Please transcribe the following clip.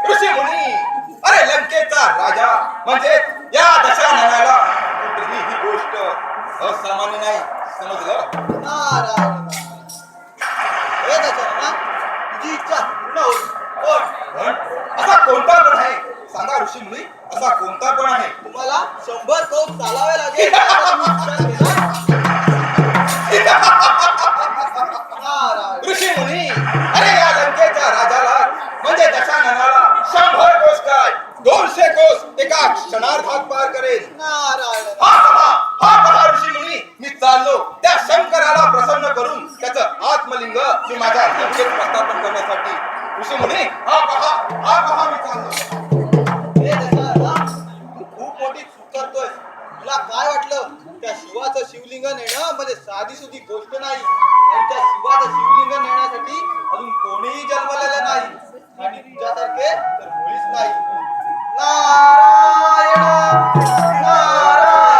ऋषी मुनी, अरे लंकेचा राजा म्हणजे या दशाननाला कुठली ही गोष्ट असामान्य नाही, समजलं? नारायण हे दशानना, तुझी इच्छा पूर्ण होईल. पण असा कोणता पण आहे? सांगा ऋषी मुनी, असा कोणता पण आहे? तुम्हाला 100 कोस चालावे लागेल. ऋषी मुनी, अरे या लंकेच्या राजाला म्हणजे दशाननाला 100 कोस काय 200 कोस एका क्षणार्धात पार करेल. नारायण हा पहा ऋषी मुनी, मी चाललो त्या शंकराला प्रसन्न करून त्याचं आत्मलिंग मी माझ्या लंकेत प्रस्थापन करण्यासाठी. ऋषी मुनी, हा पहा मी चाललो. हे दशानना, तू खूप मोठी चूक करतोय. तुला काय वाटलं त्या शिवाचं शिवलिंग नेणं म्हणजे साधी सुधी गोष्ट नाही. आणि त्या शिवाचं शिवलिंग नेण्यासाठी अजून कोणीही जन्मलेलं नाही आणि तुझ्यासारखे तर मुळीच नाही. नारायण नारायण